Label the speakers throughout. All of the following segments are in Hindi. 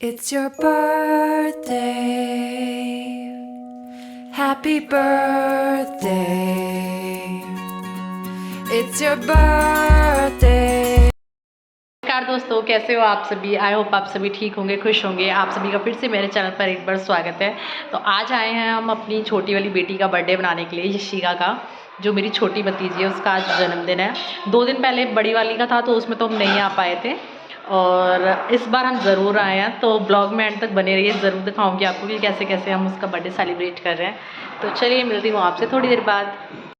Speaker 1: It's your birthday. Happy birthday. It's your birthday.
Speaker 2: नमस्कार दोस्तों, कैसे हो आप सभी। आई होप आप सभी ठीक होंगे, खुश होंगे। आप सभी का फिर से मेरे चैनल पर एक बार स्वागत है। तो आज आए हैं हम अपनी छोटी वाली बेटी का बर्थडे बनाने के लिए, यशिका का, जो मेरी छोटी भतीजी है, उसका आज जन्मदिन है। 2 दिन पहले बड़ी वाली का था, तो उसमें तो हम नहीं आ पाए थे, और इस बार हम ज़रूर आए हैं। तो ब्लॉग में एंड तक बने रहिए, ज़रूर दिखाऊंगी आपको कि कैसे कैसे हम उसका बर्थडे सेलिब्रेट कर रहे हैं। तो चलिए, मिलती हूँ आपसे थोड़ी देर बाद।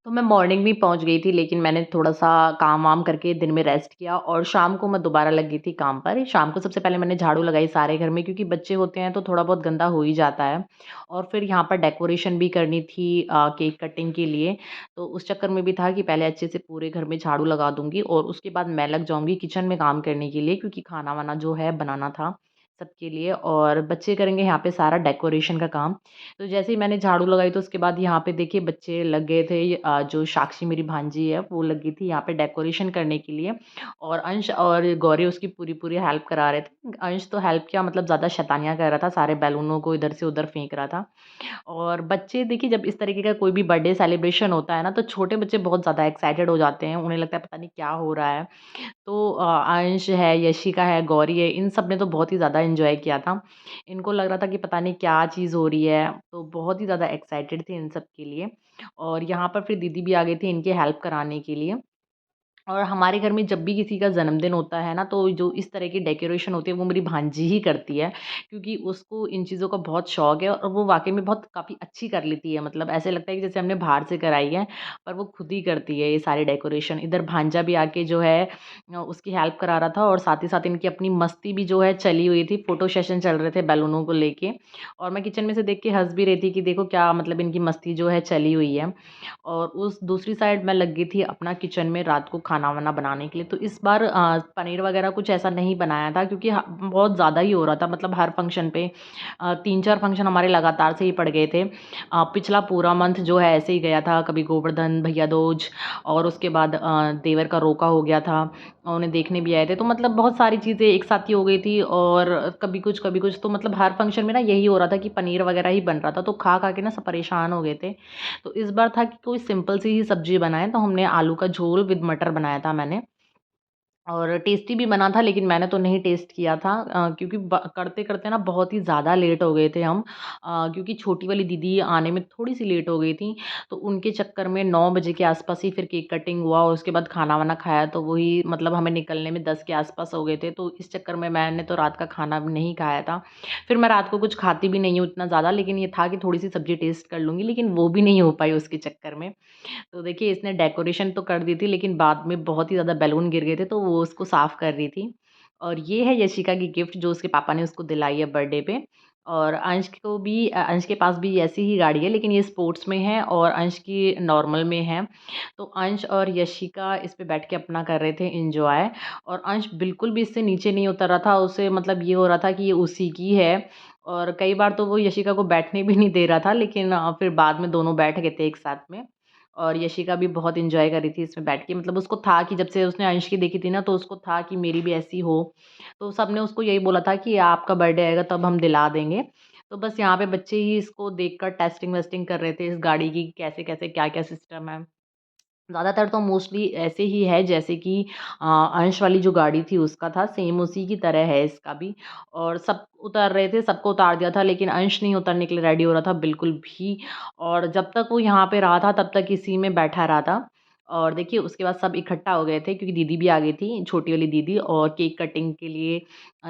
Speaker 2: तो मैं मॉर्निंग में पहुंच गई थी, लेकिन मैंने थोड़ा-सा काम-वाम करके दिन में रेस्ट किया, और शाम को मैं दोबारा लग गई थी काम पर। शाम को सबसे पहले मैंने झाड़ू लगाई सारे घर में, क्योंकि बच्चे होते हैं तो थोड़ा बहुत गंदा हो ही जाता है। और फिर यहाँ पर डेकोरेशन भी करनी थी केक कटिंग के लिए। तो उस चक्कर में भी था कि पहले अच्छे से पूरे घर में झाड़ू लगा दूँगी, और उसके बाद मैं लग जाऊँगी किचन में काम करने के लिए, क्योंकि खाना-वाना जो है बनाना था सबके लिए, और बच्चे करेंगे यहाँ पे सारा डेकोरेशन का काम। तो जैसे ही मैंने झाड़ू लगाई, तो उसके बाद यहाँ पे देखिए बच्चे लग गए थे। जो साक्षी मेरी भांजी है, वो लगी थी यहाँ पे डेकोरेशन करने के लिए, और अंश और गौरी उसकी पूरी-पूरी हेल्प करा रहे थे। अंश तो हेल्प क्या, मतलब ज़्यादा शैतानियाँ कर रहा था, सारे बैलूनों को इधर से उधर फेंक रहा था। और बच्चे देखिए, जब इस तरीके का कोई भी बर्थडे सेलिब्रेशन होता है ना, तो छोटे बच्चे बहुत ज़्यादा एक्साइटेड हो जाते हैं। उन्हें लगता है पता नहीं क्या हो रहा है। तो अंश है, यशिका है, गौरी है, इन सब ने तो बहुत ही ज़्यादा एन्जॉय किया था। इनको लग रहा था कि पता नहीं क्या चीज़ हो रही है, तो बहुत ही ज़्यादा एक्साइटेड थे इन सब के लिए। और यहाँ पर फिर दीदी भी आ गई थी इनकी हेल्प कराने के लिए। और हमारे घर में जब भी किसी का जन्मदिन होता है ना, तो जो इस तरह की डेकोरेशन होती है, वो मेरी भांजी ही करती है, क्योंकि उसको इन चीज़ों का बहुत शौक है, और वो वाक़ई में बहुत काफ़ी अच्छी कर लेती है। मतलब ऐसे लगता है कि जैसे हमने बाहर से कराई है, पर वो खुद ही करती है ये सारी डेकोरेशन। इधर भांजा भी आके जो है उसकी हेल्प करा रहा था, और साथ ही साथ इनकी अपनी मस्ती भी जो है चली हुई थी। फ़ोटो सेशन चल रहे थे बैलूनों को लेके, और मैं किचन में से देख के हँस भी रही थी कि देखो क्या, मतलब इनकी मस्ती जो है चली हुई है। और उस दूसरी साइड मैं लग गई थी अपना किचन में रात को खाना-वाना बनाने के लिए। तो इस बार पनीर वगैरह कुछ ऐसा नहीं बनाया था, क्योंकि बहुत ज़्यादा ही हो रहा था। मतलब हर फंक्शन पे 3-4 फंक्शन हमारे लगातार से ही पड़ गए थे। पिछला पूरा मंथ जो है ऐसे ही गया था, कभी गोवर्धन, भैया दूज, और उसके बाद देवर का रोका हो गया था, उन्हें देखने भी आए थे। तो मतलब बहुत सारी चीज़ें एक साथ ही हो गई थी, और कभी कुछ, तो मतलब हर फंक्शन में ना यही हो रहा था कि पनीर वगैरह ही बन रहा था। तो खा-खा के ना सब परेशान हो गए थे। तो इस बार था कि कोई सिंपल सी ही सब्ज़ी बनाएँ, तो हमने आलू का झोल विद मटर बनाया था मैंने। और टेस्टी भी बना था, लेकिन मैंने तो नहीं टेस्ट किया था, क्योंकि ब करते-करते ना बहुत ही ज़्यादा लेट हो गए थे हम। क्योंकि छोटी वाली दीदी आने में थोड़ी-सी लेट हो गई थी, तो उनके चक्कर में 9 बजे के आस-पास ही फिर केक कटिंग हुआ, और उसके बाद खाना-वाना खाया, तो वही मतलब हमें निकलने में 10 के आस-पास हो गए थे। तो इस चक्कर में मैंने तो रात का खाना भी नहीं खाया था। फिर मैं रात को कुछ खाती भी नहीं हूँ इतना ज़्यादा, लेकिन ये था कि थोड़ी-सी सब्ज़ी टेस्ट कर लूँगी, लेकिन वो भी नहीं हो पाई उसके चक्कर में। तो देखिए, इसने डेकोरेशन तो कर दी थी, लेकिन बाद में बहुत ही ज़्यादा बैलून गिर गए थे, तो वो उसको साफ़ कर रही थी। और ये है यशिका की गिफ्ट, जो उसके पापा ने उसको दिलाई है बर्थडे पे। और अंश को भी अंश के पास भी ऐसी ही गाड़ी है, लेकिन ये स्पोर्ट्स में है और अंश की नॉर्मल में है। तो अंश और यशिका इस पे बैठ के अपना कर रहे थे एन्जॉय, और अंश बिल्कुल भी इससे नीचे नहीं उतर रहा था। उसे मतलब ये हो रहा था कि ये उसी की है, और कई बार तो वो यशिका को बैठने भी नहीं दे रहा था, लेकिन फिर बाद में दोनों बैठ गए थे एक साथ में। और यशिका भी बहुत एन्जॉय कर रही थी इसमें बैठ के। मतलब उसको था कि जब से उसने अंश की देखी थी ना, तो उसको था कि मेरी भी ऐसी हो। तो सबने उसको यही बोला था कि आपका बर्थडे आएगा तब हम दिला देंगे। तो बस यहाँ पे बच्चे ही इसको देखकर टेस्टिंग वेस्टिंग कर रहे थे इस गाड़ी की, कैसे-कैसे, क्या-क्या सिस्टम है। ज़्यादातर तो मोस्टली ऐसे ही है, जैसे कि अंश वाली जो गाड़ी थी उसका था, सेम उसी की तरह है इसका भी। और सब उतर रहे थे, सबको उतार दिया था, लेकिन अंश नहीं उतरने के लिए रेडी हो रहा था बिल्कुल भी। और जब तक वो यहाँ पे रहा था, तब तक इसी में बैठा रहा था। और देखिए, उसके बाद सब इकट्ठा हो गए थे, क्योंकि दीदी भी आ गई थी, छोटी वाली दीदी, और केक कटिंग के लिए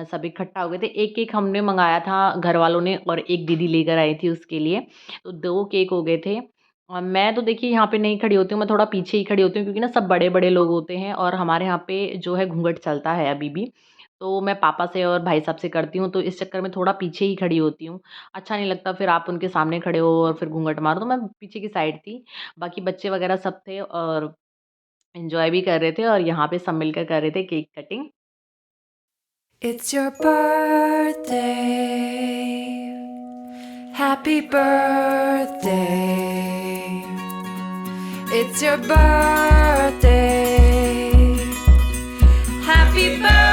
Speaker 2: सब इकट्ठा हो गए थे। 1 केक हमने मँगाया था घर वालों ने, और 1 दीदी लेकर आई थी उसके लिए, तो 2 केक हो गए थे। मैं तो देखिए यहाँ पे नहीं खड़ी होती हूँ, मैं थोड़ा पीछे ही खड़ी होती हूँ, क्योंकि ना सब बड़े-बड़े लोग होते हैं, और हमारे यहाँ पे जो है घूँघट चलता है अभी भी। तो मैं पापा से और भाई साहब से करती हूँ, तो इस चक्कर में थोड़ा पीछे ही खड़ी होती हूँ। अच्छा नहीं लगता फिर आप उनके सामने खड़े हो और फिर घूँघट मारो, तो मैं पीछे की साइड थी। बाकी बच्चे वगैरह सब थे, और एन्जॉय भी कर रहे थे, और यहाँ पे सब मिलकर कर रहे थे cake cutting.
Speaker 1: It's your birthday. Happy birthday. It's your birthday. Happy birthday.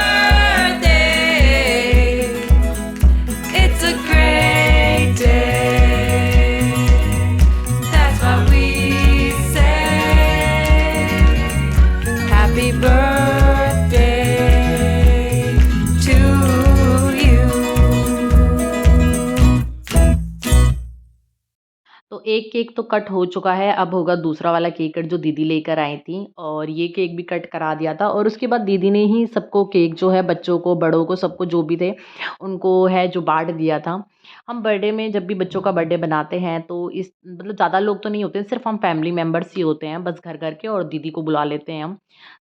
Speaker 2: एक केक तो कट हो चुका है, अब होगा दूसरा वाला केक कट जो दीदी लेकर आई थी, और ये केक भी कट करा दिया था और उसके बाद दीदी ने ही सबको केक जो है बच्चों को, बड़ों को, सबको जो भी थे उनको है जो बाँट दिया था। हम बर्थडे में जब भी बच्चों का बर्थडे बनाते हैं तो इस मतलब ज़्यादा लोग तो नहीं होते हैं, सिर्फ़ हम फैमिली मेंबर्स ही होते हैं बस घर-घर के, और दीदी को बुला लेते हैं हम।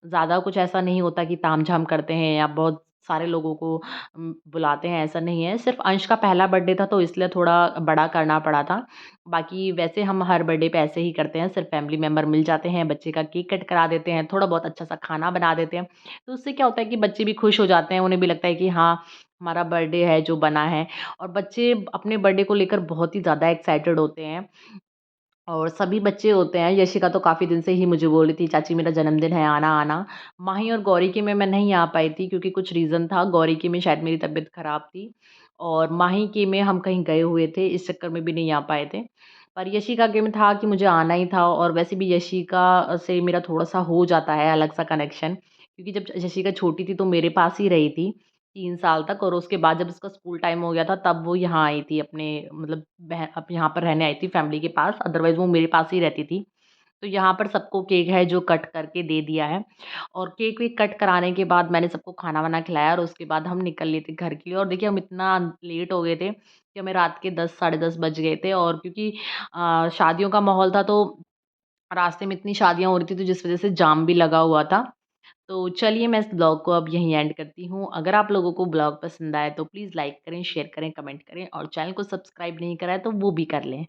Speaker 2: ज़्यादा कुछ ऐसा नहीं होता कि तामझाम करते हैं या बहुत सारे लोगों को बुलाते हैं, ऐसा नहीं है। सिर्फ़ अंश का पहला बर्थडे था तो इसलिए थोड़ा बड़ा करना पड़ा था। बाकी वैसे हम हर बर्थडे पे ऐसे ही करते हैं, सिर्फ़ फैमिली मेंबर मिल जाते हैं, बच्चे का केक कट करा देते हैं, थोड़ा बहुत अच्छा-सा खाना बना देते हैं। तो उससे क्या होता है कि बच्चे भी खुश हो जाते हैं, उन्हें भी लगता है कि हाँ, हमारा बर्थडे है जो बना है, और बच्चे अपने बर्थडे को लेकर बहुत ही ज़्यादा एक्साइटेड होते हैं। और सभी बच्चे होते हैं, यशिका तो काफ़ी दिन से ही मुझे बोल रही थी, चाची मेरा जन्मदिन है, आना, आना। माही और गौरी के में मैं नहीं आ पाई थी क्योंकि कुछ रीज़न था, गौरी के में शायद मेरी तबीयत ख़राब थी और माही के में हम कहीं गए हुए थे, इस चक्कर में भी नहीं आ पाए थे। पर यशिका के में था कि मुझे आना ही था, और वैसे भी यशिका से मेरा थोड़ा-सा हो जाता है अलग-सा कनेक्शन, क्योंकि जब यशिका छोटी थी तो मेरे पास ही रही थी 3 साल तक, और उसके बाद जब उसका स्कूल टाइम हो गया था तब वो यहाँ आई थी अपने मतलब अब यहाँ पर रहने आई थी फैमिली के पास, अदरवाइज़ वो मेरे पास ही रहती थी। तो यहाँ पर सबको केक है जो कट करके दे दिया है, और केक वेक कट कराने के बाद मैंने सबको खाना-वाना खिलाया और उसके बाद हम निकल लिए थे घर के लिए, और देखिए हम इतना लेट हो गए थे कि हमें रात के 10 साढ़े 10 बज गए थे, और क्योंकि शादियों का माहौल था तो रास्ते में इतनी शादियाँ हो रही थी तो जिस वज़ह से जाम भी लगा हुआ था। तो चलिए मैं इस ब्लॉग को अब यहीं एंड करती हूँ। अगर आप लोगों को ब्लॉग पसंद आए तो प्लीज़ लाइक करें, शेयर करें, कमेंट करें, और चैनल को सब्सक्राइब नहीं करा है तो वो भी कर लें।